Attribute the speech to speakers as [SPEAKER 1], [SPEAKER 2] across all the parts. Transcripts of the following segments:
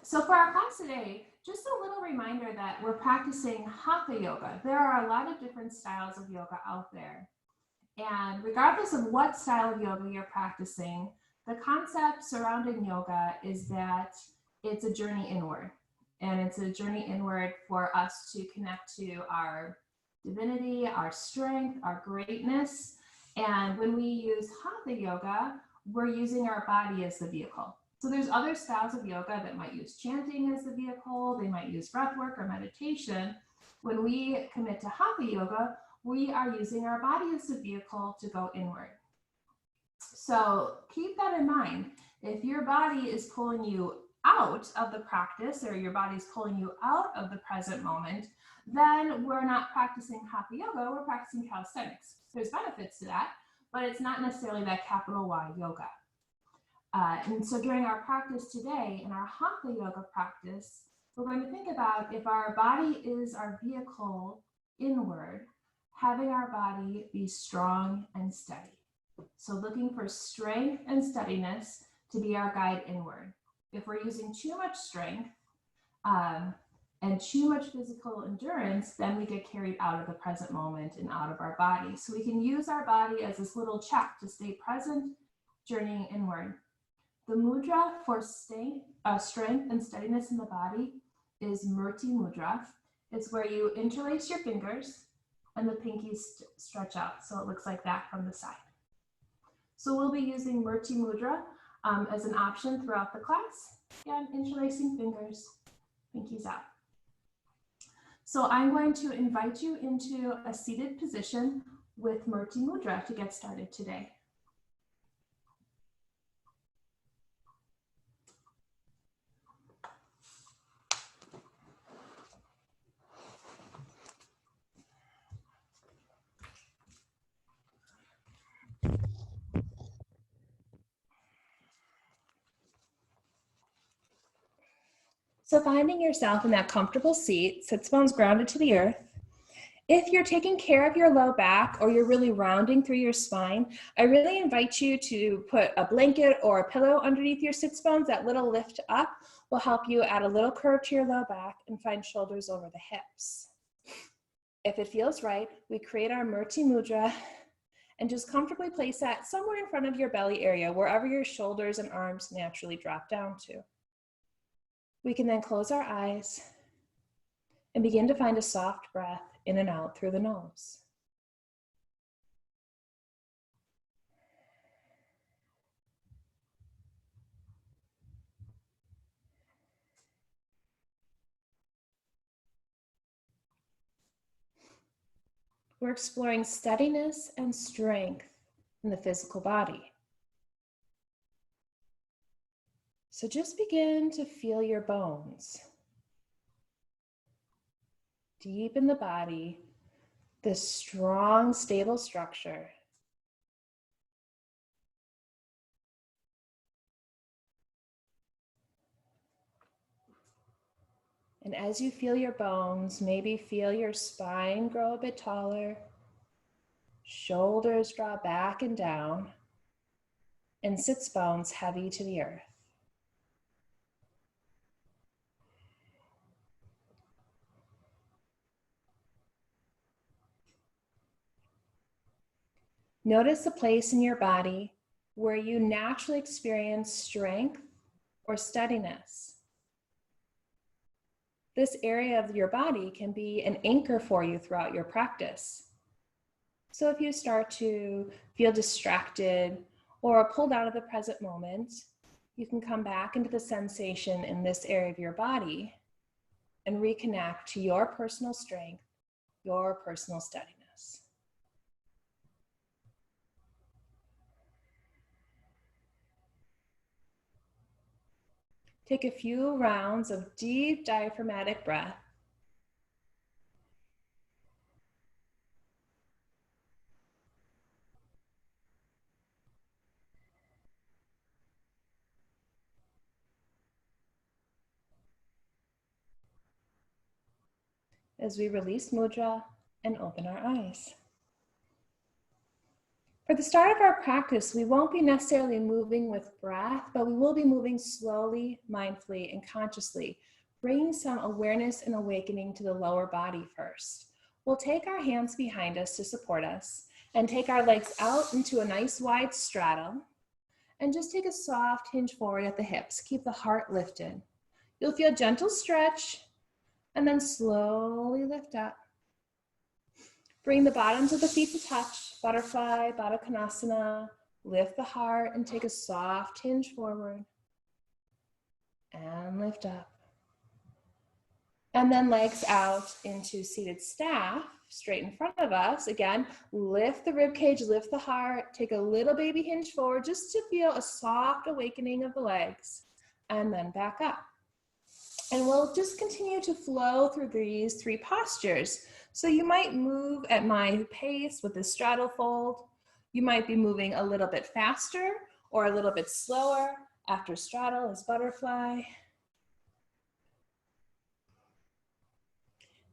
[SPEAKER 1] So for our class today, just a little reminder that we're practicing Hatha yoga. There are a lot of different styles of yoga out there. And regardless of what style of yoga you're practicing, the concept surrounding yoga is that it's a journey inward. And it's a journey inward for us to connect to our divinity, our strength, our greatness. And when we use Hatha yoga, we're using our body as the vehicle. So there's other styles of yoga that might use chanting as the vehicle. They might use breath work or meditation. When we commit to Hatha yoga, we are using our body as the vehicle to go inward. So keep that in mind. If your body is pulling you out of the practice, or your body's pulling you out of the present moment, then we're not practicing Hatha yoga, we're practicing calisthenics. There's benefits to that, but it's not necessarily that capital Y yoga. And so during our practice today, in our Hatha yoga practice, we're going to think about if our body is our vehicle inward, having our body be strong and steady. So looking for strength and steadiness to be our guide inward. If we're using too much strength and too much physical endurance, then we get carried out of the present moment and out of our body. So we can use our body as this little check to stay present, journeying inward. The mudra for strength and steadiness in the body is Murti mudra. It's where you interlace your fingers and the pinkies stretch out. So it looks like that from the side. So we'll be using Murti mudra as an option throughout the class. Again, interlacing fingers, pinkies out. So I'm going to invite you into a seated position with Murti mudra to get started today. So finding yourself in that comfortable seat, sits bones grounded to the earth. If you're taking care of your low back or you're really rounding through your spine, I really invite you to put a blanket or a pillow underneath your sits bones. That little lift up will help you add a little curve to your low back and find shoulders over the hips. If it feels right, we create our Murti mudra and just comfortably place that somewhere in front of your belly area, wherever your shoulders and arms naturally drop down to. We can then close our eyes and begin to find a soft breath in and out through the nose. We're exploring steadiness and strength in the physical body. So just begin to feel your bones. Deep in the body, this strong, stable structure. And as you feel your bones, maybe feel your spine grow a bit taller, shoulders draw back and down, and sits bones heavy to the earth. Notice the place in your body where you naturally experience strength or steadiness. This area of your body can be an anchor for you throughout your practice. So if you start to feel distracted or pulled out of the present moment, you can come back into the sensation in this area of your body and reconnect to your personal strength, your personal steadiness. Take a few rounds of deep diaphragmatic breath. As we release mudra and open our eyes. For the start of our practice, we won't be necessarily moving with breath, but we will be moving slowly, mindfully, and consciously, bringing some awareness and awakening to the lower body first. We'll take our hands behind us to support us and take our legs out into a nice wide straddle and just take a soft hinge forward at the hips. Keep the heart lifted. You'll feel a gentle stretch and then slowly lift up. Bring the bottoms of the feet to touch, butterfly, Baddha Konasana. Lift the heart and take a soft hinge forward and lift up. And then legs out into seated staff, straight in front of us. Again, lift the rib cage, lift the heart, take a little baby hinge forward just to feel a soft awakening of the legs, and then back up. And we'll just continue to flow through these three postures. So you might move at my pace with the straddle fold. You might be moving a little bit faster or a little bit slower. After straddle is butterfly.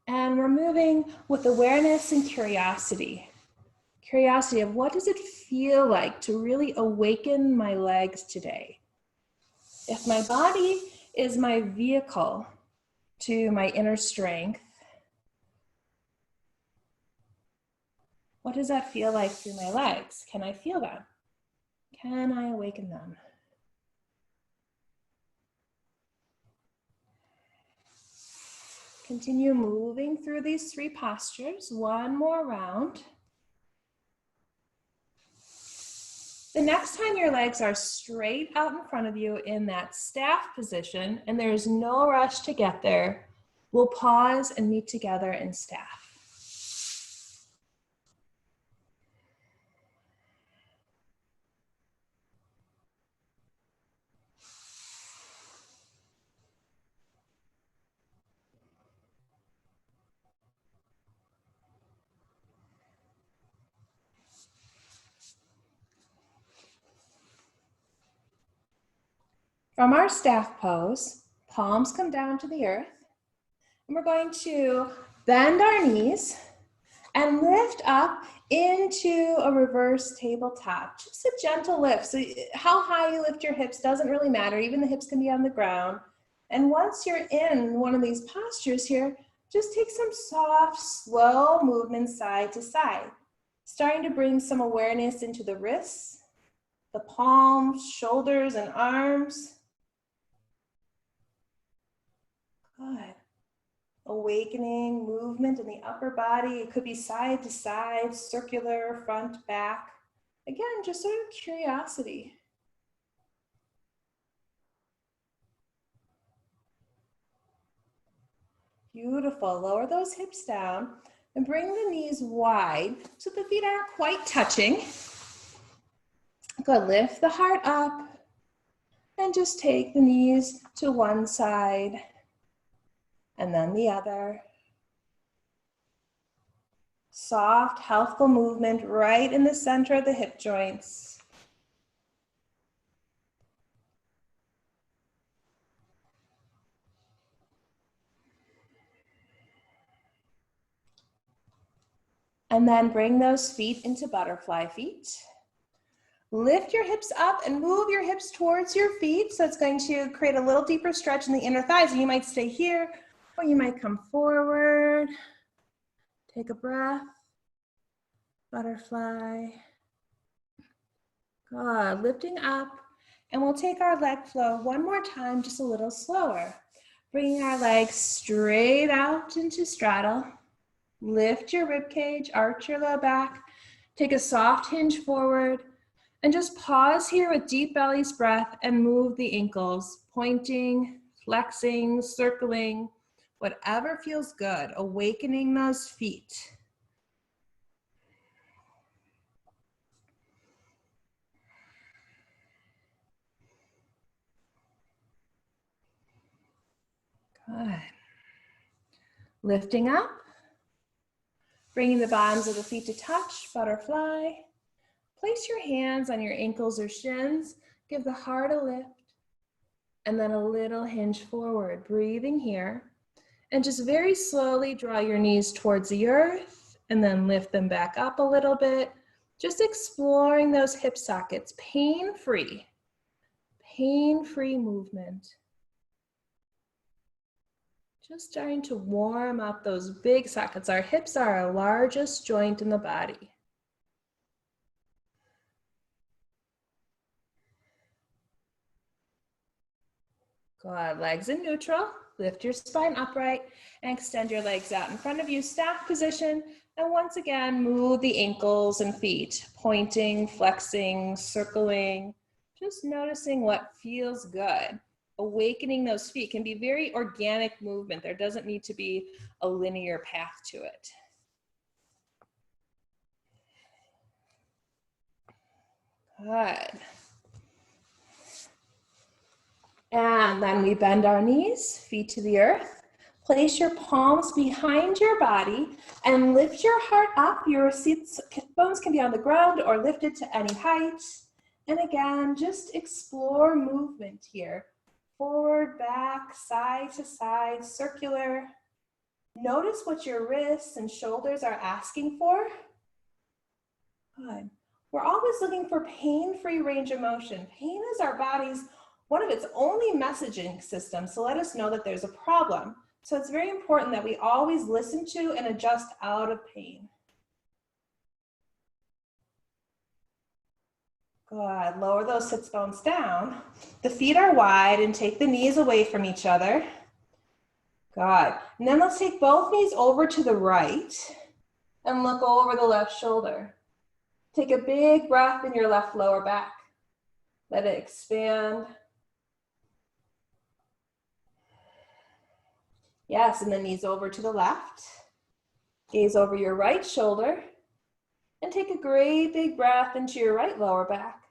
[SPEAKER 1] And we're moving with awareness and curiosity. Curiosity of what does it feel like to really awaken my legs today? If my body is my vehicle to my inner strength, what does that feel like through my legs? Can I feel them? Can I awaken them? Continue moving through these three postures. One more round. The next time your legs are straight out in front of you in that staff position, and there's no rush to get there, we'll pause and meet together in staff. From our staff pose, palms come down to the earth, and we're going to bend our knees and lift up into a reverse tabletop. Just a gentle lift. So how high you lift your hips doesn't really matter. Even the hips can be on the ground. And once you're in one of these postures here, just take some soft, slow movement side to side, starting to bring some awareness into the wrists, the palms, shoulders, and arms. Good. Awakening movement in the upper body. It could be side to side, circular, front, back. Again, just sort of curiosity. Beautiful. Lower those hips down and bring the knees wide so the feet aren't quite touching. Good. Lift the heart up and just take the knees to one side and then the other. Soft, healthful movement right in the center of the hip joints. And then bring those feet into butterfly feet. Lift your hips up and move your hips towards your feet. So it's going to create a little deeper stretch in the inner thighs. And you might stay here or you might come forward. Take a breath. Butterfly. Good. Lifting up. And we'll take our leg flow one more time, just a little slower. Bringing our legs straight out into straddle. Lift your rib cage, arch your low back. Take a soft hinge forward. And just pause here with deep belly's breath and move the ankles, pointing, flexing, circling, whatever feels good, awakening those feet. Good. Lifting up, bringing the bottoms of the feet to touch, butterfly. Place your hands on your ankles or shins. Give the heart a lift. And then a little hinge forward. Breathing here. And just very slowly draw your knees towards the earth. And then lift them back up a little bit. Just exploring those hip sockets, pain-free movement. Just starting to warm up those big sockets. Our hips are our largest joint in the body. Good, legs in neutral. Lift your spine upright and extend your legs out in front of you, staff position. And once again, move the ankles and feet, pointing, flexing, circling, just noticing what feels good. Awakening those feet can be very organic movement. There doesn't need to be a linear path to it. Good. And then we bend our knees, feet to the earth. Place your palms behind your body and lift your heart up. Your seat bones can be on the ground or lifted to any height. And again, just explore movement here. Forward, back, side to side, circular. Notice what your wrists and shoulders are asking for. Good. We're always looking for pain-free range of motion. Pain is our body's one of its only messaging systems to let us know that there's a problem. So it's very important that we always listen to and adjust out of pain. Good, lower those sits bones down. The feet are wide and take the knees away from each other. Good, and then let's take both knees over to the right and look over the left shoulder. Take a big breath in your left lower back. Let it expand. Yes, and the knees over to the left. Gaze over your right shoulder and take a great big breath into your right lower back.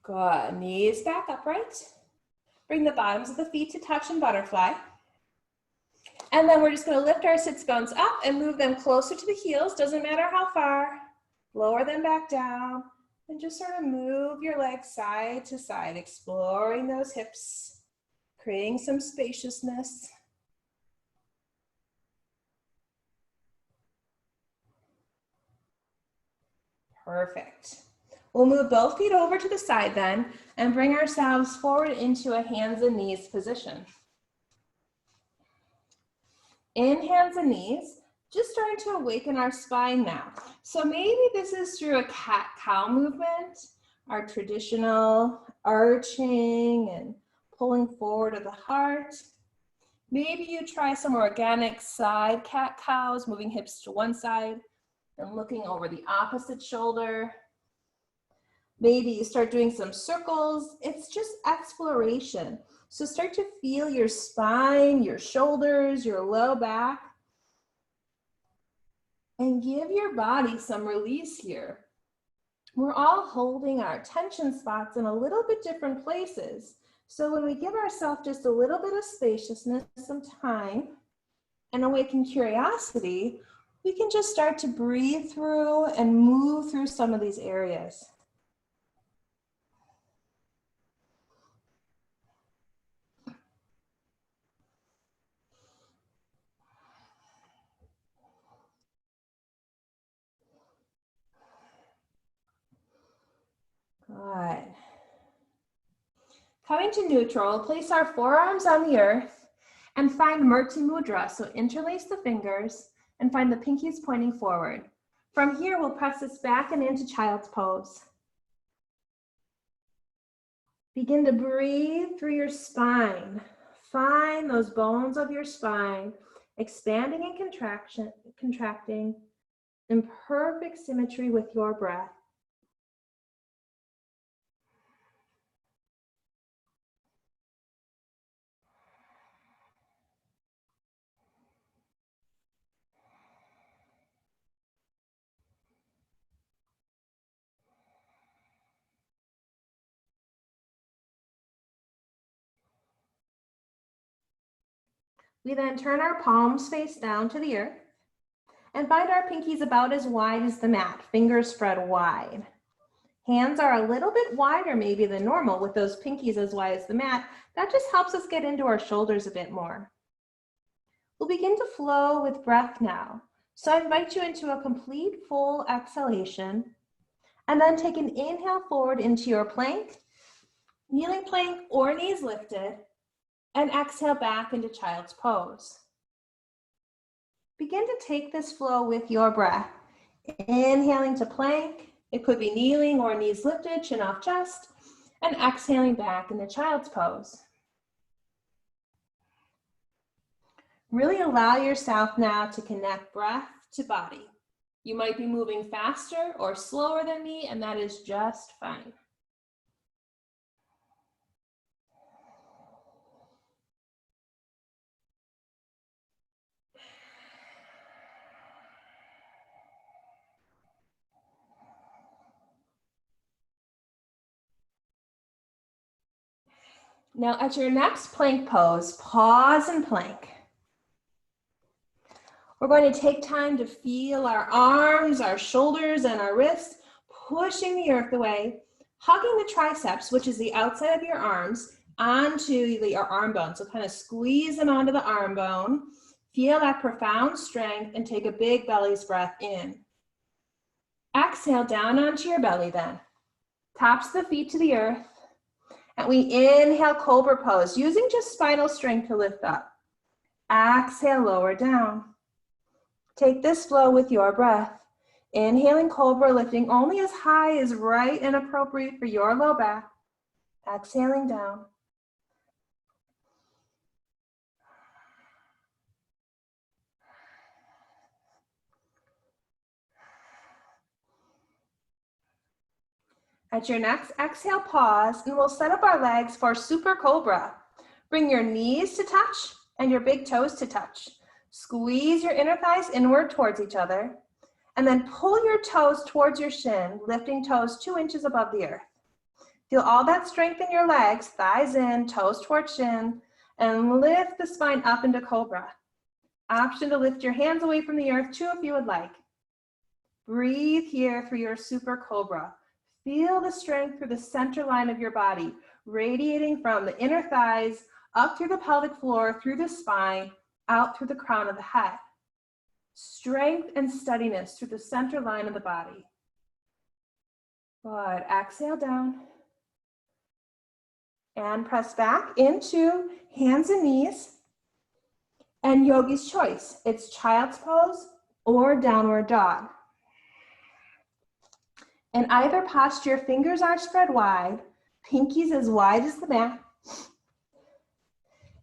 [SPEAKER 1] Good, knees back upright. Bring the bottoms of the feet to touch in butterfly. And then we're just gonna lift our sits bones up and move them closer to the heels, doesn't matter how far. Lower them back down and just sort of move your legs side to side, exploring those hips, creating some spaciousness. Perfect. We'll move both feet over to the side then and bring ourselves forward into a hands and knees position. In hands and knees, just starting to awaken our spine now. So maybe this is through a cat-cow movement, our traditional arching and pulling forward of the heart. Maybe you try some organic side cat-cows, moving hips to one side and looking over the opposite shoulder. Maybe you start doing some circles. It's just exploration. So start to feel your spine, your shoulders, your low back. And give your body some release here. We're all holding our tension spots in a little bit different places. So when we give ourselves just a little bit of spaciousness, some time, and awaken curiosity, we can just start to breathe through and move through some of these areas. Good. Coming to neutral, place our forearms on the earth and find Murti Mudra. So interlace the fingers and find the pinkies pointing forward. From here, we'll press this back and into child's pose. Begin to breathe through your spine. Find those bones of your spine, expanding and contracting in perfect symmetry with your breath. We then turn our palms face down to the earth and find our pinkies about as wide as the mat, fingers spread wide. Hands are a little bit wider maybe than normal with those pinkies as wide as the mat. That just helps us get into our shoulders a bit more. We'll begin to flow with breath now. So I invite you into a complete full exhalation, and then take an inhale forward into your plank, kneeling plank or knees lifted, and exhale back into child's pose. Begin to take this flow with your breath. Inhaling to plank, it could be kneeling or knees lifted, chin off chest, and exhaling back into child's pose. Really allow yourself now to connect breath to body. You might be moving faster or slower than me, and that is just fine. Now at your next plank pose, pause and plank. We're going to take time to feel our arms, our shoulders, and our wrists pushing the earth away, hugging the triceps, which is the outside of your arms, onto your arm bone. So kind of squeeze them onto the arm bone. Feel that profound strength and take a big belly's breath in. Exhale down onto your belly then. Tops the feet to the earth. And we inhale cobra pose, using just spinal strength to lift up. Exhale, lower down. Take this flow with your breath. Inhaling cobra, lifting only as high as right and appropriate for your low back. Exhaling down. At your next exhale, pause, and we'll set up our legs for super cobra. Bring your knees to touch and your big toes to touch. Squeeze your inner thighs inward towards each other, and then pull your toes towards your shin, lifting toes 2 inches above the earth. Feel all that strength in your legs, thighs in, toes towards shin, and lift the spine up into cobra. Option to lift your hands away from the earth too if you would like. Breathe here through your super cobra. Feel the strength through the center line of your body, radiating from the inner thighs, up through the pelvic floor, through the spine, out through the crown of the head. Strength and steadiness through the center line of the body. Good. Exhale down. And press back into hands and knees. And yogi's choice. It's child's pose or downward dog. In either posture, fingers are spread wide, pinkies as wide as the mat.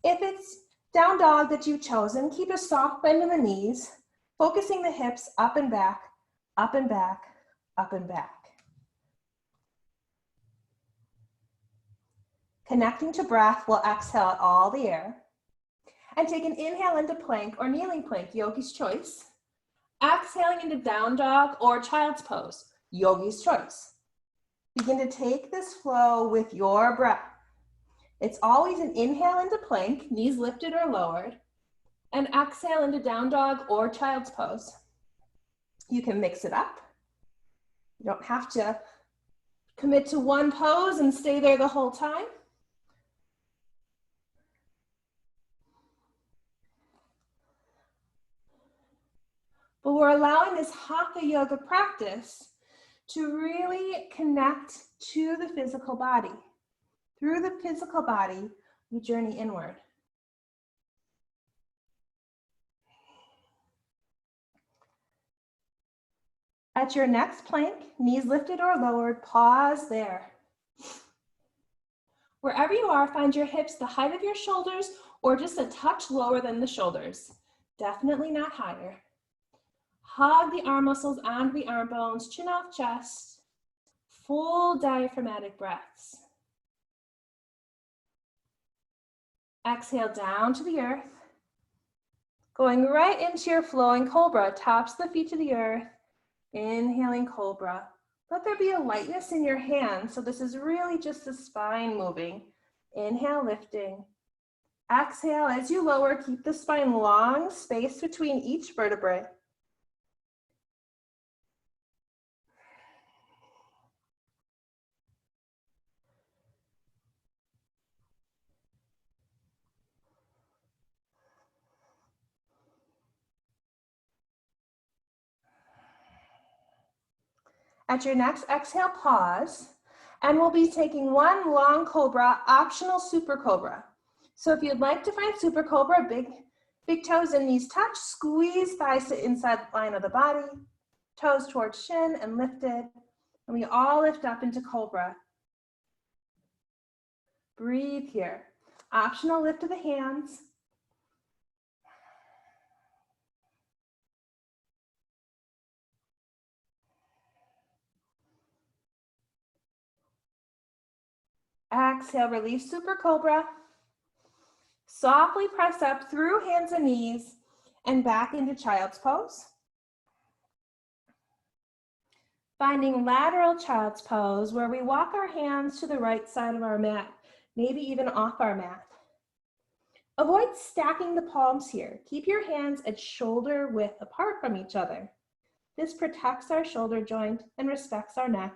[SPEAKER 1] If it's down dog that you've chosen, keep a soft bend in the knees, focusing the hips up and back, up and back, up and back. Connecting to breath, we'll exhale out all the air. And take an inhale into plank or kneeling plank, yogi's choice. Exhaling into down dog or child's pose, yogi's choice. Begin to take this flow with your breath. It's always an inhale into plank, knees lifted or lowered, and exhale into down dog or child's pose. You can mix it up. You don't have to commit to one pose and stay there the whole time. But we're allowing this hatha yoga practice to really connect to the physical body. Through the physical body, we journey inward. At your next plank, knees lifted or lowered, pause there. Wherever you are, find your hips the height of your shoulders or just a touch lower than the shoulders. Definitely not higher. Hug the arm muscles onto the arm bones, chin off chest. Full diaphragmatic breaths. Exhale down to the earth. Going right into your flowing cobra, tops the feet to the earth. Inhaling cobra. Let there be a lightness in your hands. So this is really just the spine moving. Inhale, lifting. Exhale, as you lower, keep the spine long, space between each vertebrae. At your next exhale, pause, and we'll be taking one long cobra, optional super cobra. So if you'd like to find super cobra, big toes and knees touch, squeeze thighs to inside line of the body, toes towards shin and lifted, and we all lift up into cobra. Breathe here. Optional lift of the hands. Exhale, release super cobra. Softly press up through hands and knees and back into child's pose. Finding lateral child's pose where we walk our hands to the right side of our mat, maybe even off our mat. Avoid stacking the palms here. Keep your hands at shoulder width apart from each other. This protects our shoulder joint and respects our neck.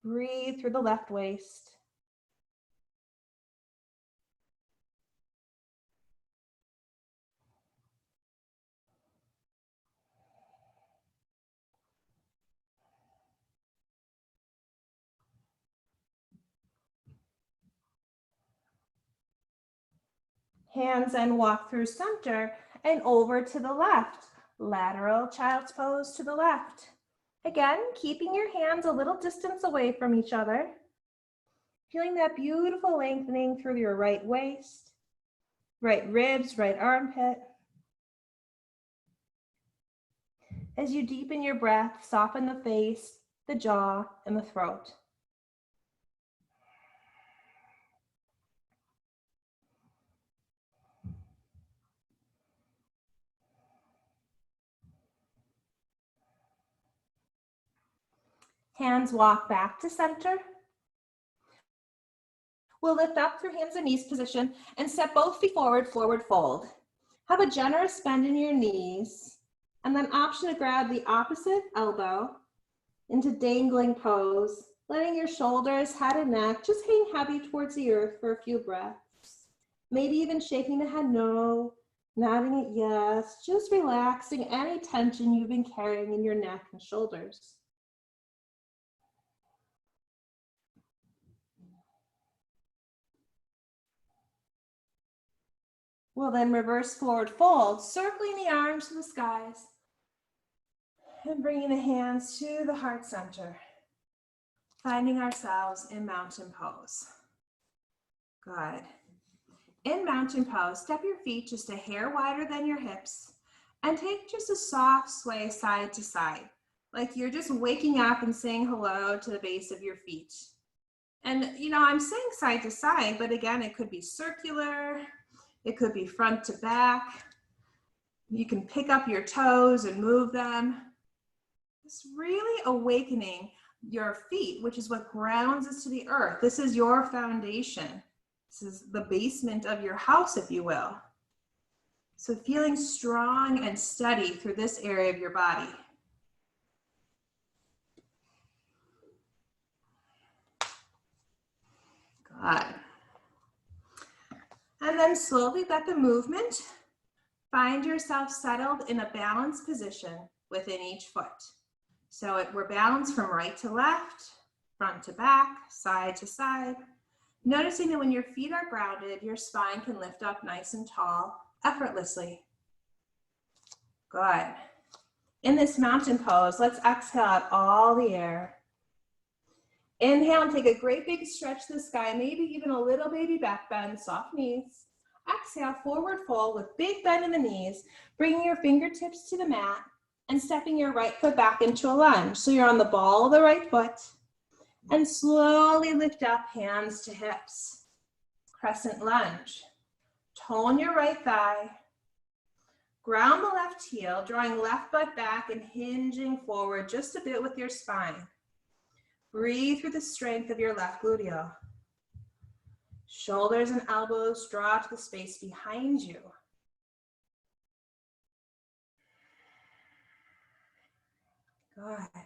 [SPEAKER 1] Breathe through the left waist. Hands and walk through center and over to the left. Lateral child's pose to the left. Again, keeping your hands a little distance away from each other. Feeling that beautiful lengthening through your right waist, right ribs, right armpit. As you deepen your breath, soften the face, the jaw, and the throat. Hands walk back to center. We'll lift up through hands and knees position and step both feet forward, forward fold. Have a generous bend in your knees, and then option to grab the opposite elbow into dangling pose, letting your shoulders, head, and neck just hang heavy towards the earth for a few breaths. Maybe even shaking the head no, nodding it yes, just relaxing any tension you've been carrying in your neck and shoulders. We'll then reverse forward fold, circling the arms to the skies and bringing the hands to the heart center, finding ourselves in mountain pose. Good. In mountain pose, step your feet just a hair wider than your hips and take just a soft sway side to side, like you're just waking up and saying hello to the base of your feet. And I'm saying side to side, but again, it could be circular. It could be front to back. You can pick up your toes and move them. It's really awakening your feet, which is what grounds us to the earth. This is your foundation. This is the basement of your house, if you will. So feeling strong and steady through this area of your body. Good. And then slowly let the movement find yourself settled in a balanced position within each foot. So we're balanced from right to left, front to back, side to side. Noticing that when your feet are grounded, your spine can lift up nice and tall, effortlessly. Good. In this mountain pose, let's exhale out all the air. Inhale and take a great big stretch to the sky, maybe even a little baby back bend, soft knees. Exhale, forward fold with big bend in the knees, bringing your fingertips to the mat and stepping your right foot back into a lunge. So you're on the ball of the right foot and slowly lift up, hands to hips. Crescent lunge. Tone your right thigh. Ground the left heel, drawing left butt back and hinging forward just a bit with your spine. Breathe through the strength of your left gluteal. Shoulders and elbows draw to the space behind you. Good.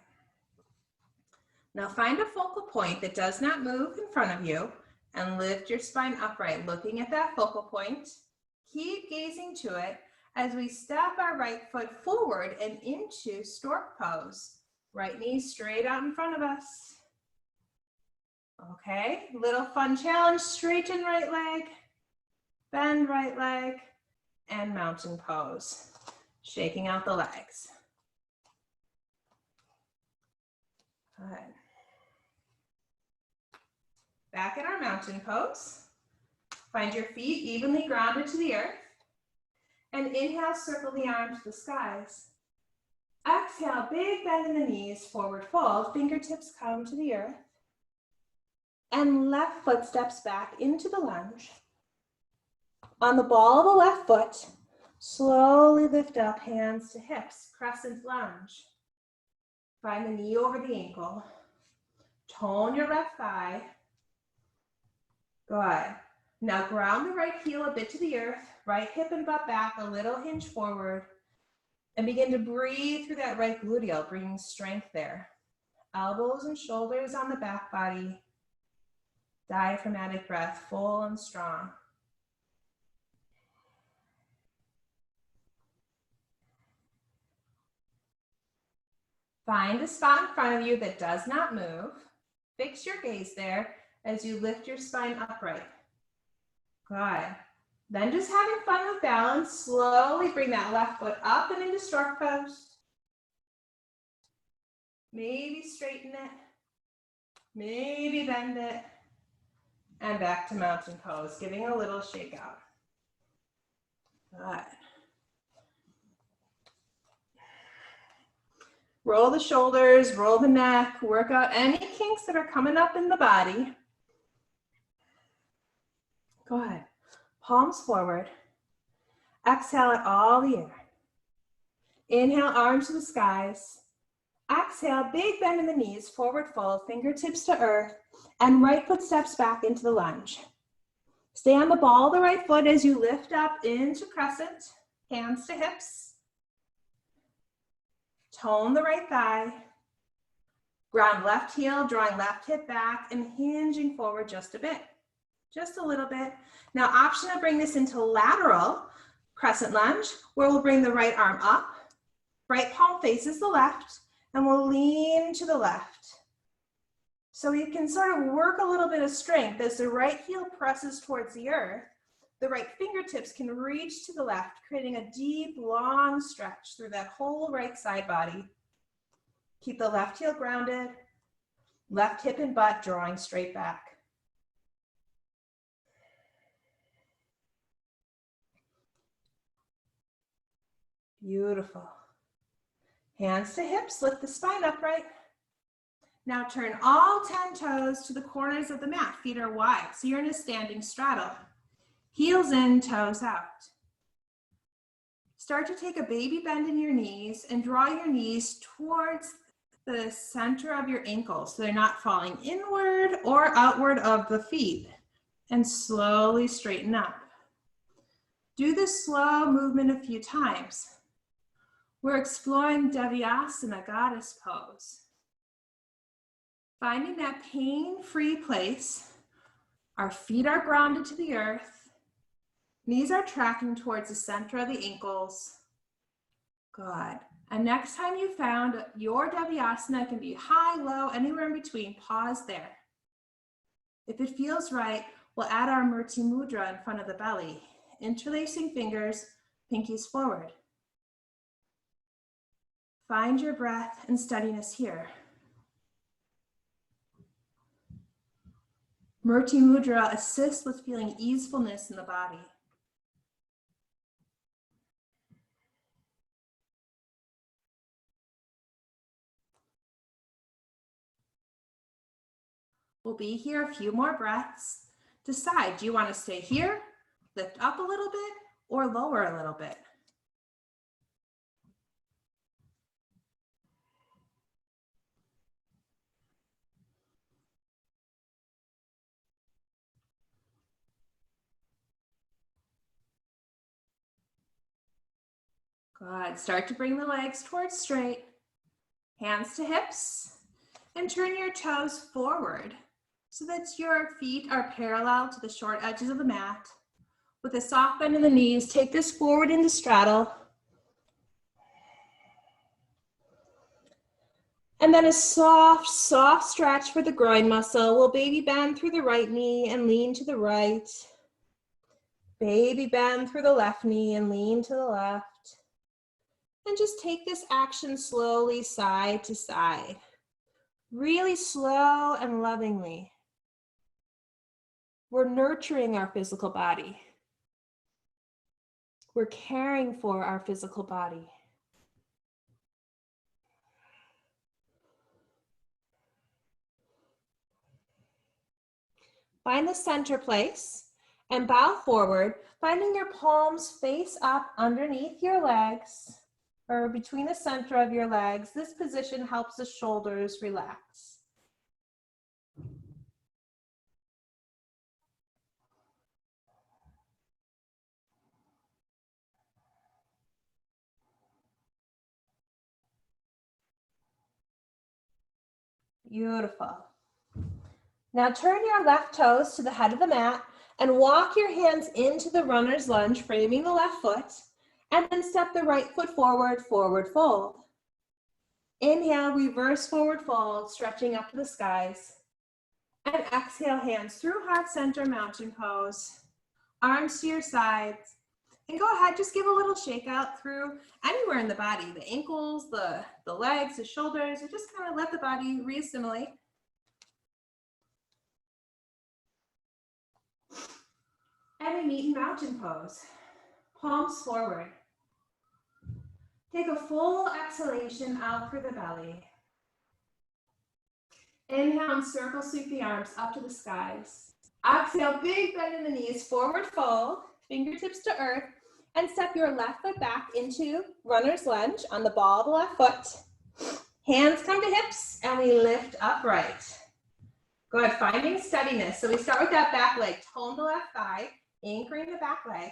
[SPEAKER 1] Now find a focal point that does not move in front of you and lift your spine upright, looking at that focal point. Keep gazing to it as we step our right foot forward and into stork pose. Right knee straight out in front of us. Okay, little fun challenge, straighten right leg, bend right leg, and mountain pose. Shaking out the legs. Good. Back in our mountain pose. Find your feet evenly grounded to the earth. And inhale, circle the arms to the skies. Exhale, big bend in the knees, forward fold, fingertips come to the earth. And left foot steps back into the lunge. On the ball of the left foot, slowly lift up, hands to hips, crescent lunge. Find the knee over the ankle. Tone your left thigh. Good. Now ground the right heel a bit to the earth, right hip and butt back, a little hinge forward, and begin to breathe through that right gluteal, bringing strength there. Elbows and shoulders on the back body. Diaphragmatic breath, full and strong. Find a spot in front of you that does not move. Fix your gaze there as you lift your spine upright. Good. Then just having fun with balance, slowly bring that left foot up and into stork pose. Maybe straighten it, maybe bend it, and back to mountain pose, giving a little shake out. Good. Roll the shoulders, roll the neck, work out any kinks that are coming up in the body. Go ahead. Palms forward. Exhale it all the air. Inhale, arms to the skies. Exhale, big bend in the knees, forward fold, fingertips to earth, and right foot steps back into the lunge. Stay on the ball of the right foot as you lift up into crescent, hands to hips. Tone the right thigh. Ground left heel, drawing left hip back and hinging forward just a bit. Just a little bit. Now, option to bring this into lateral crescent lunge, where we'll bring the right arm up, right palm faces the left, and we'll lean to the left. So you can sort of work a little bit of strength as the right heel presses towards the earth. The right fingertips can reach to the left, creating a deep, long stretch through that whole right side body. Keep the left heel grounded, left hip and butt drawing straight back. Beautiful. Hands to hips, lift the spine upright. Now turn all 10 toes to the corners of the mat. Feet are wide, so you're in a standing straddle. Heels in, toes out. Start to take a baby bend in your knees and draw your knees towards the center of your ankles so they're not falling inward or outward of the feet. And slowly straighten up. Do this slow movement a few times. We're exploring Devyasana, goddess pose. Finding that pain-free place. Our feet are grounded to the earth. Knees are tracking towards the center of the ankles. Good. And next time you found your Devyasana, can be high, low, anywhere in between, pause there. If it feels right, we'll add our Murti Mudra in front of the belly. Interlacing fingers, pinkies forward. Find your breath and steadiness here. Murti Mudra assists with feeling easefulness in the body. We'll be here a few more breaths. Decide, do you want to stay here, lift up a little bit, or lower a little bit? Good. Start to bring the legs towards straight. Hands to hips. And turn your toes forward so that your feet are parallel to the short edges of the mat. With a soft bend in the knees, take this forward into straddle. And then a soft, soft stretch for the groin muscle. We'll baby bend through the right knee and lean to the right. Baby bend through the left knee and lean to the left. And just take this action slowly side to side. Really slow and lovingly. We're nurturing our physical body. We're caring for our physical body. Find the center place and bow forward, finding your palms face up underneath your legs or between the center of your legs. This position helps the shoulders relax. Beautiful. Now turn your left toes to the head of the mat and walk your hands into the runner's lunge, framing the left foot, and then step the right foot forward, forward fold. Inhale, reverse forward fold, stretching up to the skies. And exhale, hands through heart center, mountain pose. Arms to your sides. And go ahead, just give a little shake out through anywhere in the body, the ankles, the legs, the shoulders, and just kind of let the body reassimilate. And we meet in mountain pose. Palms forward. Take a full exhalation out through the belly. Inhale and circle sweep the arms up to the skies. Exhale, big bend in the knees, forward fold, fingertips to earth, and step your left foot back into runner's lunge on the ball of the left foot. Hands come to hips and we lift upright. Go ahead, finding steadiness. So we start with that back leg, tone the left thigh, anchoring the back leg.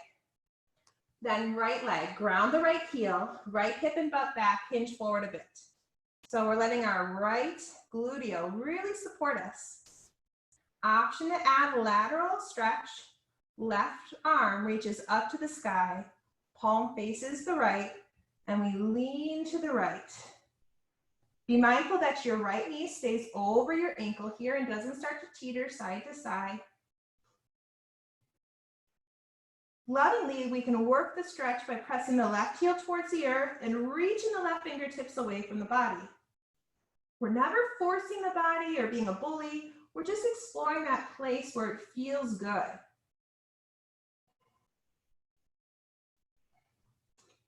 [SPEAKER 1] Then right leg, ground the right heel, right hip and butt back, hinge forward a bit. So we're letting our right gluteal really support us. Option to add lateral stretch. Left arm reaches up to the sky, palm faces the right, and we lean to the right. Be mindful that your right knee stays over your ankle here and doesn't start to teeter side to side. Lovingly, we can work the stretch by pressing the left heel towards the earth and reaching the left fingertips away from the body. We're never forcing the body or being a bully. We're just exploring that place where it feels good.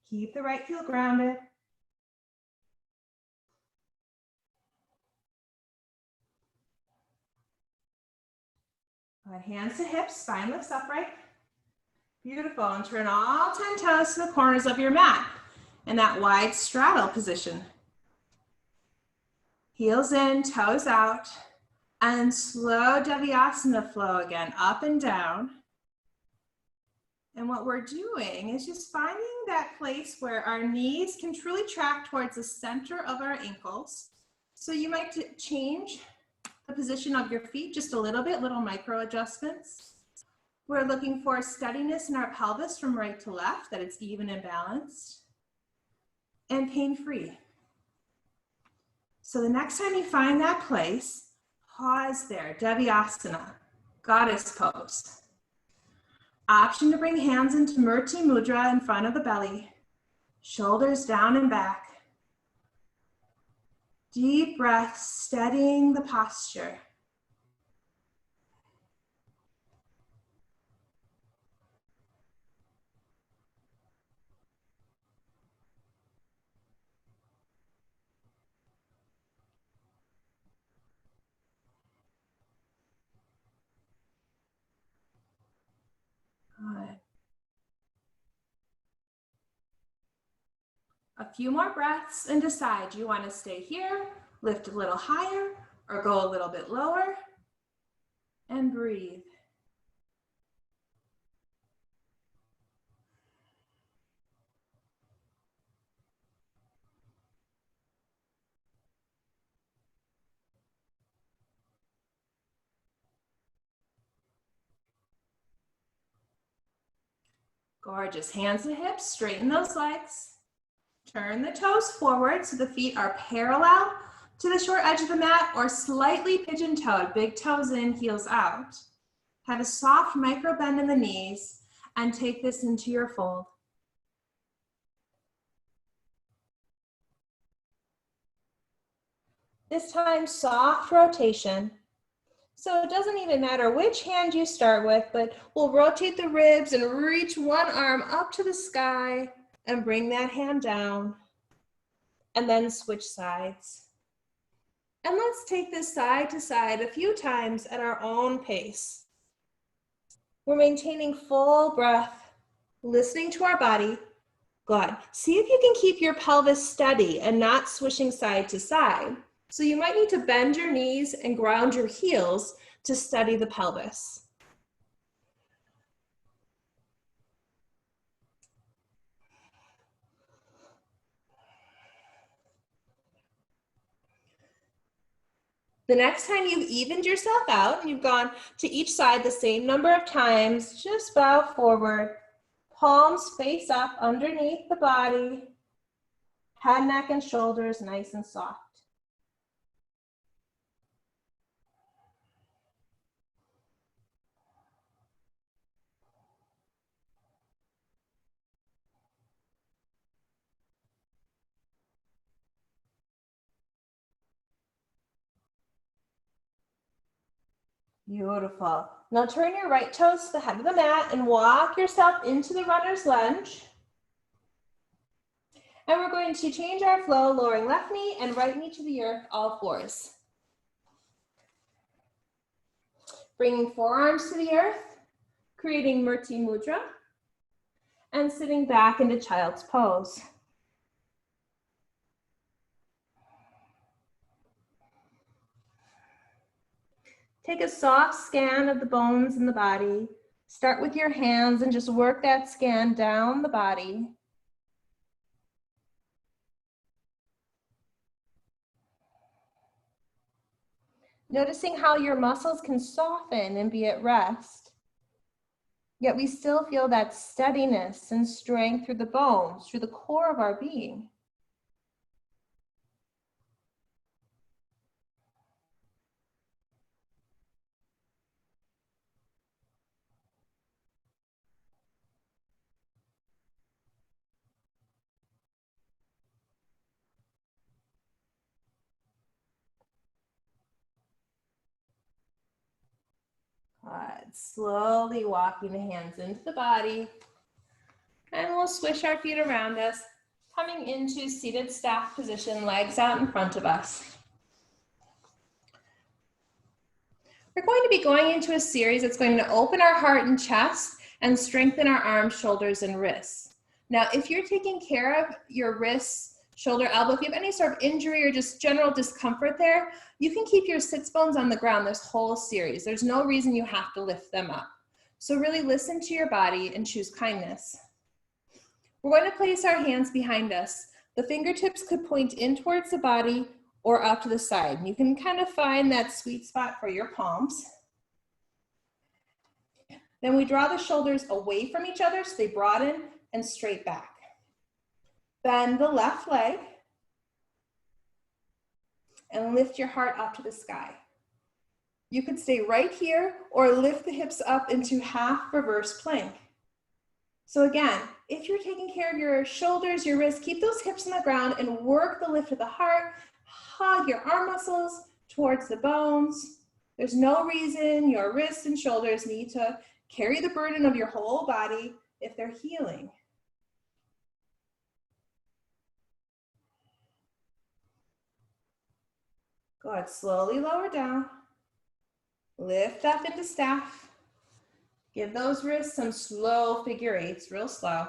[SPEAKER 1] Keep the right heel grounded. Good. Hands to hips, spine lifts upright. Beautiful, and turn all 10 toes to the corners of your mat in that wide straddle position. Heels in, toes out, and slow Devyasana flow again, up and down. And what we're doing is just finding that place where our knees can truly track towards the center of our ankles. So you might change the position of your feet just a little bit, little micro adjustments. We're looking for steadiness in our pelvis from right to left, that it's even and balanced, and pain-free. So the next time you find that place, pause there, Devyasana, goddess pose. Option to bring hands into Murti Mudra in front of the belly, shoulders down and back. Deep breath, steadying the posture. Good. A few more breaths and decide, do you want to stay here, lift a little higher, or go a little bit lower? And breathe. Gorgeous. Hands to hips, straighten those legs. Turn the toes forward so the feet are parallel to the short edge of the mat or slightly pigeon-toed, big toes in, heels out. Have a soft micro bend in the knees and take this into your fold. This time, soft rotation. So it doesn't even matter which hand you start with, but we'll rotate the ribs and reach one arm up to the sky and bring that hand down. And then switch sides. And let's take this side to side a few times at our own pace. We're maintaining full breath, listening to our body. Good. See if you can keep your pelvis steady and not swishing side to side. So you might need to bend your knees and ground your heels to steady the pelvis. The next time you've evened yourself out and you've gone to each side the same number of times, just bow forward, palms face up underneath the body, head, neck, and shoulders nice and soft. Beautiful. Now turn your right toes to the head of the mat and walk yourself into the runner's lunge. And we're going to change our flow, lowering left knee and right knee to the earth, all fours. Bringing forearms to the earth, creating Murti Mudra, and sitting back into child's pose. Take a soft scan of the bones in the body. Start with your hands and just work that scan down the body. Noticing how your muscles can soften and be at rest. Yet we still feel that steadiness and strength through the bones, through the core of our being. Good. Slowly walking the hands into the body. And we'll swish our feet around us, coming into seated staff position, legs out in front of us. We're going to be going into a series that's going to open our heart and chest and strengthen our arms, shoulders, and wrists. Now, if you're taking care of your wrists, shoulder, elbow, if you have any sort of injury or just general discomfort there, you can keep your sits bones on the ground this whole series. There's no reason you have to lift them up. So really listen to your body and choose kindness. We're going to place our hands behind us. The fingertips could point in towards the body or out to the side. You can kind of find that sweet spot for your palms. Then we draw the shoulders away from each other so they broaden and straight back. Bend the left leg and lift your heart up to the sky. You could stay right here or lift the hips up into half reverse plank. So again, if you're taking care of your shoulders, your wrists, keep those hips on the ground and work the lift of the heart. Hug your arm muscles towards the bones. There's no reason your wrists and shoulders need to carry the burden of your whole body if they're healing. Good. Slowly lower down. Lift up into staff. Give those wrists some slow figure eights, real slow.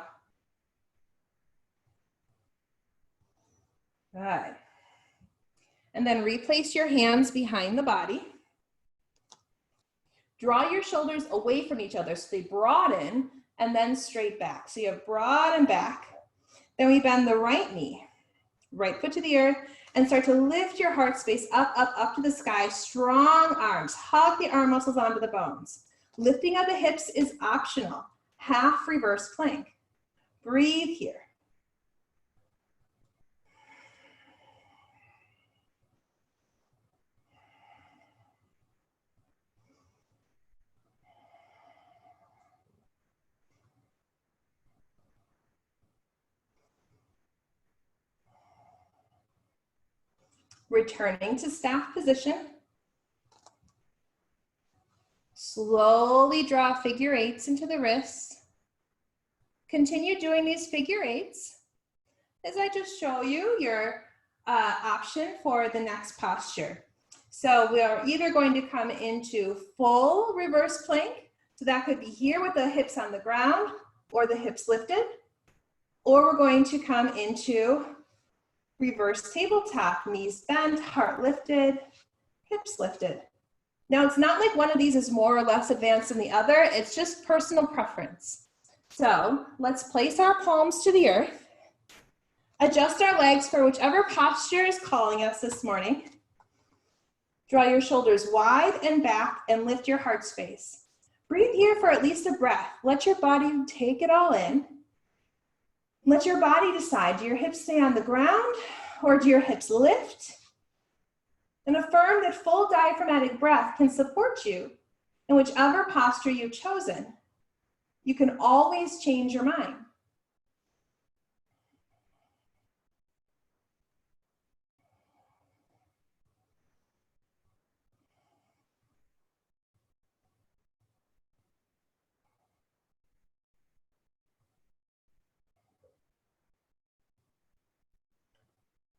[SPEAKER 1] Good. And then replace your hands behind the body. Draw your shoulders away from each other so they broaden and then straight back. So you have broad and back. Then we bend the right knee, right foot to the earth, and start to lift your heart space up, up, up to the sky. Strong arms. Hug the arm muscles onto the bones. Lifting of the hips is optional. Half reverse plank. Breathe here. Returning to staff position. Slowly draw figure eights into the wrists. Continue doing these figure eights as I just show you your option for the next posture. So we are either going to come into full reverse plank. So that could be here with the hips on the ground or the hips lifted. Or we're going to come into reverse tabletop, knees bent, heart lifted, hips lifted. Now it's not like one of these is more or less advanced than the other, it's just personal preference. So let's place our palms to the earth, adjust our legs for whichever posture is calling us this morning. Draw your shoulders wide and back and lift your heart space. Breathe here for at least a breath. Let your body take it all in. Let your body decide, do your hips stay on the ground or do your hips lift? And affirm that full diaphragmatic breath can support you in whichever posture you've chosen. You can always change your mind.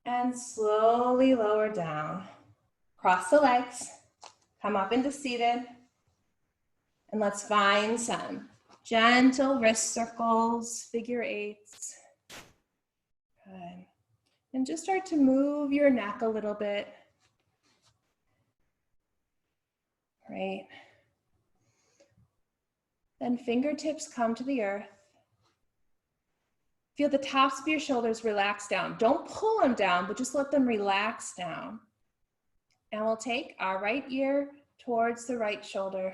[SPEAKER 1] And slowly lower down. Cross the legs, come up into seated, and let's find some gentle wrist circles, figure eights. Good. And just start to move your neck a little bit. Right. Then fingertips come to the earth. Feel the tops of your shoulders relax down. Don't pull them down, but just let them relax down. And we'll take our right ear towards the right shoulder.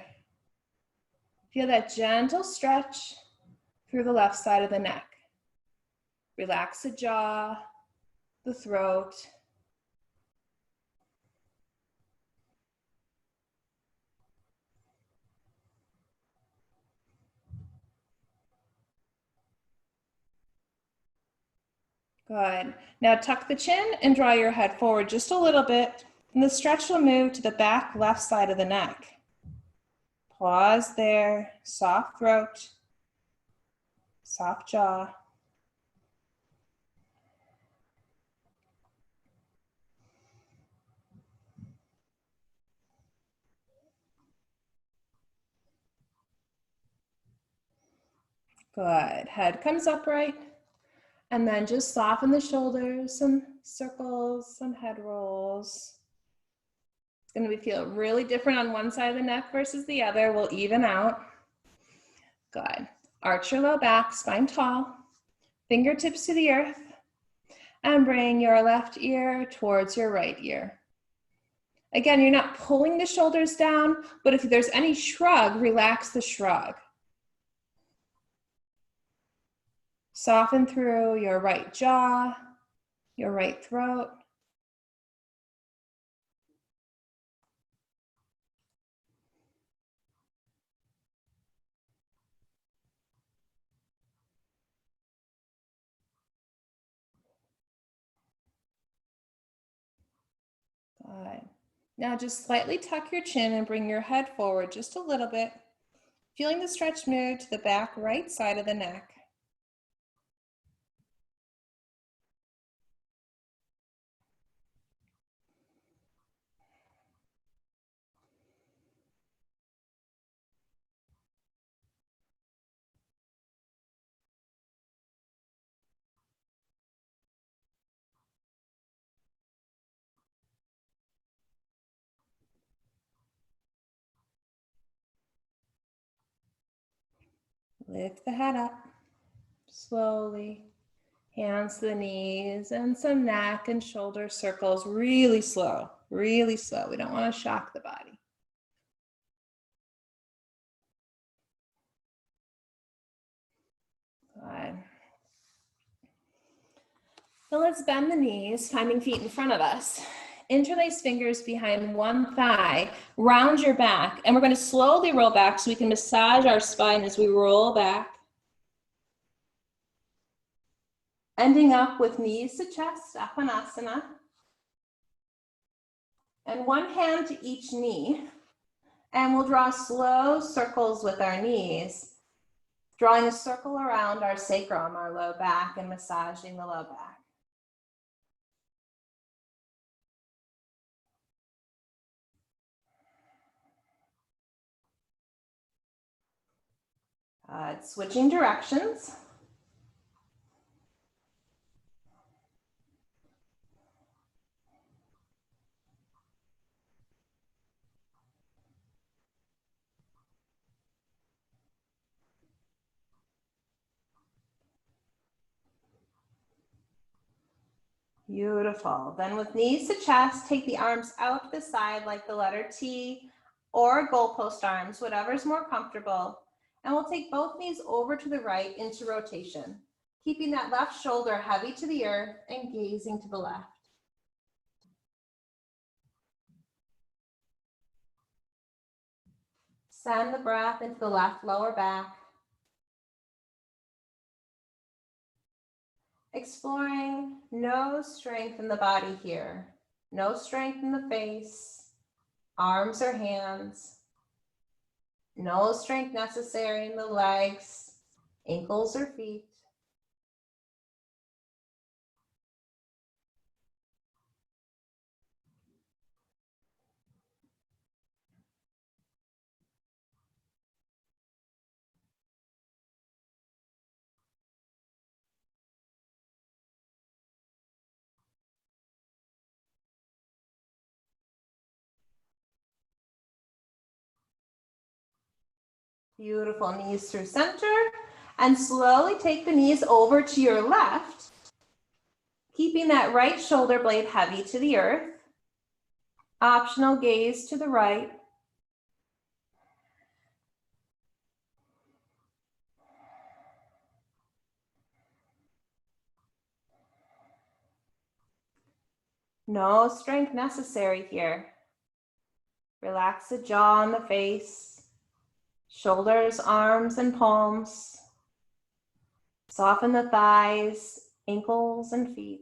[SPEAKER 1] Feel that gentle stretch through the left side of the neck. Relax the jaw, the throat. Good. Now tuck the chin and draw your head forward just a little bit, and the stretch will move to the back left side of the neck. Pause there, soft throat, soft jaw. Good. Head comes upright. And then just soften the shoulders, some circles, some head rolls. It's going to feel really different on one side of the neck versus the other. We'll even out. Good. Arch your low back, spine tall. Fingertips to the earth. And bring your left ear towards your right ear. Again, you're not pulling the shoulders down, but if there's any shrug, relax the shrug. Soften through your right jaw, your right throat. Good. Now just slightly tuck your chin and bring your head forward just a little bit, feeling the stretch move to the back right side of the neck. Lift the head up, slowly. Hands to the knees and some neck and shoulder circles, really slow, really slow. We don't want to shock the body. Good. So let's bend the knees, finding feet in front of us. Interlace fingers behind one thigh, round your back, and we're going to slowly roll back so we can massage our spine as we roll back. Ending up with knees to chest, Apanasana. And one hand to each knee. And we'll draw slow circles with our knees, drawing a circle around our sacrum, our low back, and massaging the low back. Switching directions. Beautiful. Then with knees to chest, take the arms out to the side like the letter T or goalpost arms, whatever's more comfortable. And we'll take both knees over to the right into rotation, keeping that left shoulder heavy to the earth and gazing to the left. Send the breath into the left lower back. Exploring no strength in the body here. No strength in the face, arms or hands. No strength necessary in the legs, ankles or feet. Beautiful. Knees through center, and slowly take the knees over to your left, keeping that right shoulder blade heavy to the earth. Optional gaze to the right. No strength necessary here. Relax the jaw and the face, shoulders, arms, and palms. Soften the thighs, ankles, and feet.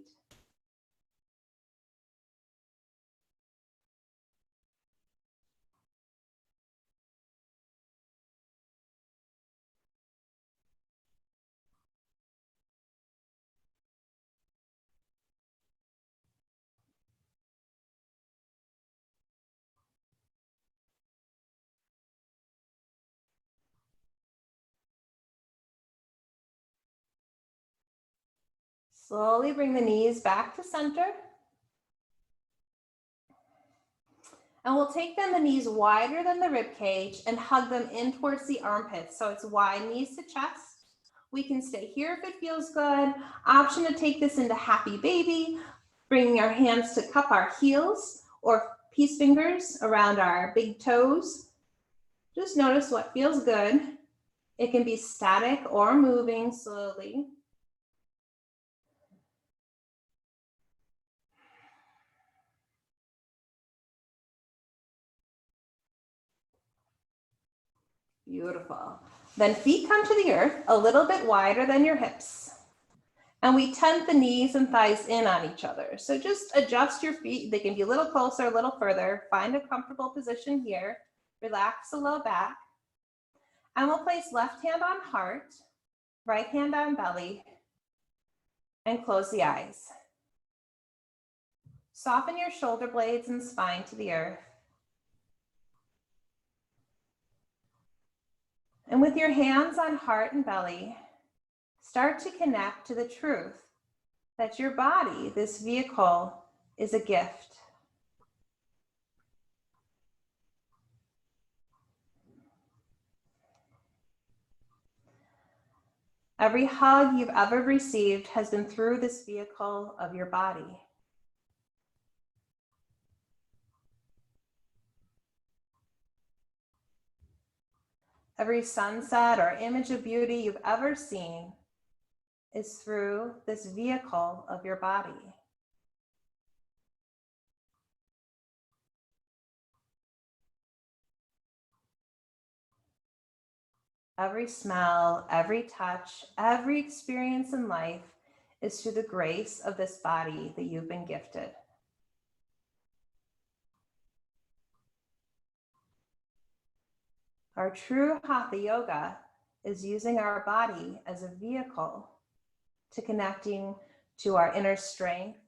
[SPEAKER 1] Slowly bring the knees back to center. And we'll take them the knees wider than the rib cage and hug them in towards the armpits. So it's wide knees to chest. We can stay here if it feels good. Option to take this into happy baby, bringing our hands to cup our heels or peace fingers around our big toes. Just notice what feels good. It can be static or moving slowly. Beautiful. Then feet come to the earth a little bit wider than your hips. And we tent the knees and thighs in on each other. So just adjust your feet. They can be a little closer, a little further. Find a comfortable position here. Relax the low back. And we'll place left hand on heart, right hand on belly, and close the eyes. Soften your shoulder blades and spine to the earth. And with your hands on heart and belly, start to connect to the truth that your body, this vehicle, is a gift. Every hug you've ever received has been through this vehicle of your body. Every sunset or image of beauty you've ever seen is through this vehicle of your body. Every smell, every touch, every experience in life is through the grace of this body that you've been gifted.
[SPEAKER 2] Our true Hatha Yoga is using our body as a vehicle to connecting to our inner strength,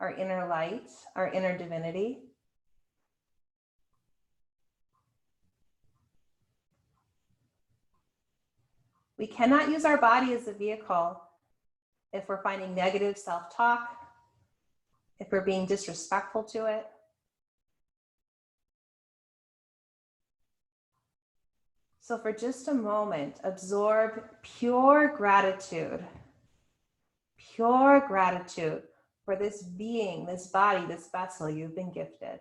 [SPEAKER 2] our inner light, our inner divinity. We cannot use our body as a vehicle if we're finding negative self-talk, if we're being disrespectful to it. So for just a moment, absorb pure gratitude for this being, this body, this vessel you've been gifted.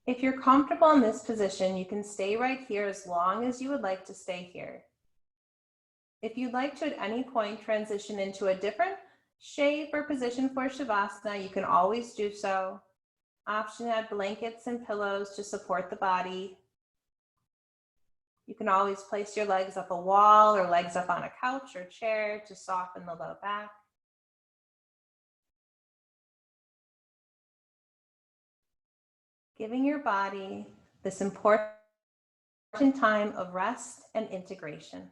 [SPEAKER 2] If you're comfortable in this position, you can stay right here as long as you would like to stay here. If you'd like to at any point transition into a different shape or position for Shavasana, you can always do so. Option to add blankets and pillows to support the body. You can always place your legs up a wall or legs up on a couch or chair to soften the low back. Giving your body this important time of rest and integration.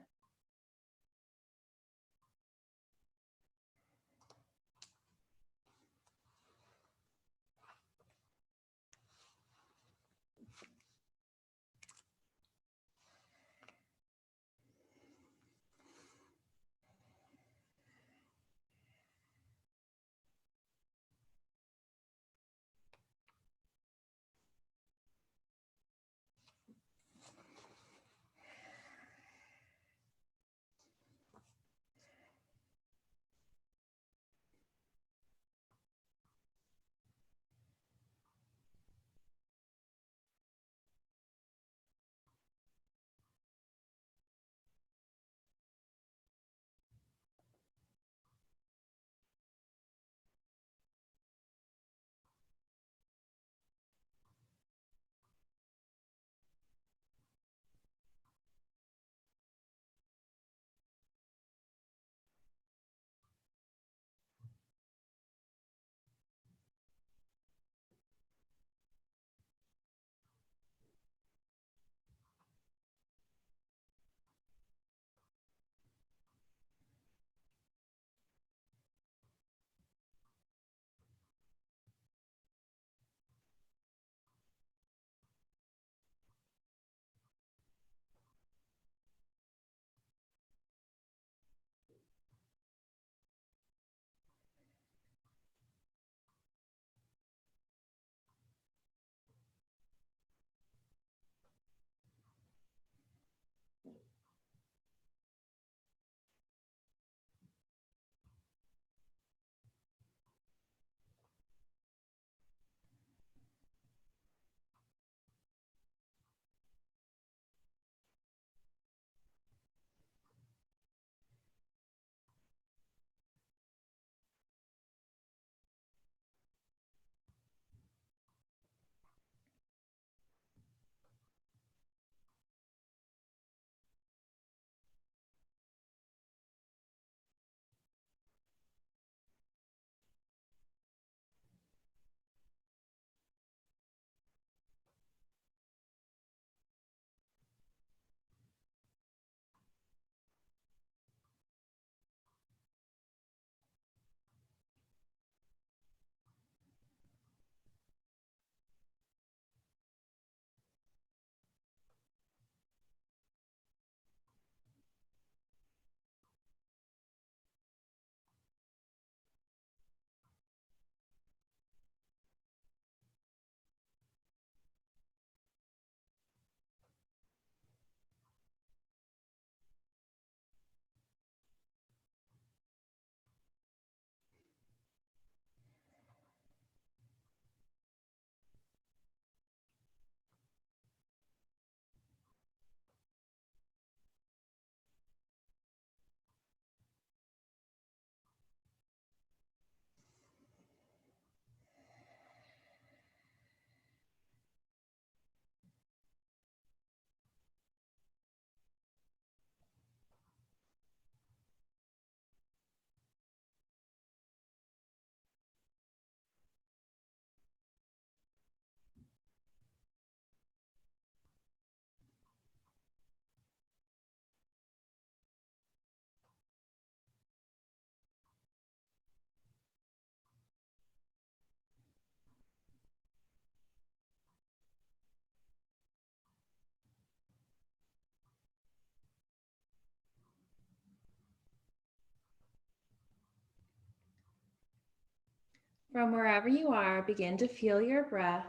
[SPEAKER 2] From wherever you are, begin to feel your breath.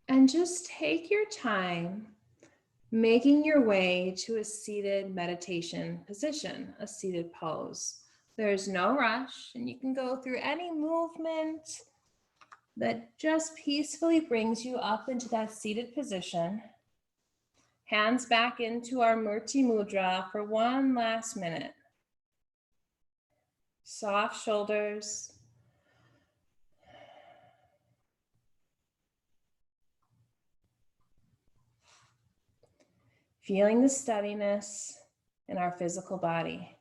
[SPEAKER 2] And just take your time making your way to a seated meditation position, a seated pose. There's no rush, and you can go through any movement that just peacefully brings you up into that seated position. Hands back into our Murti Mudra for one last minute. Soft shoulders. Feeling the steadiness in our physical body.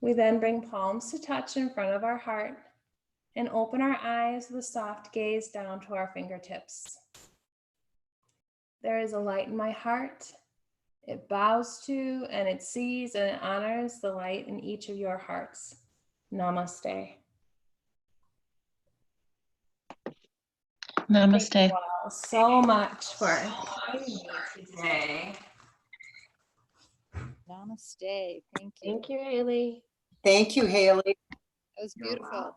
[SPEAKER 2] We then bring palms to touch in front of our heart and open our eyes with a soft gaze down to our fingertips. There is a light in my heart. It bows to and it sees and it honors the light in each of your hearts. Namaste.
[SPEAKER 3] Namaste.
[SPEAKER 2] Thank you all so much for joining me today.
[SPEAKER 4] Namaste. Thank you.
[SPEAKER 5] Thank you, Haley.
[SPEAKER 6] Thank you, Haley.
[SPEAKER 4] That was
[SPEAKER 1] You're
[SPEAKER 4] beautiful.
[SPEAKER 1] welcome.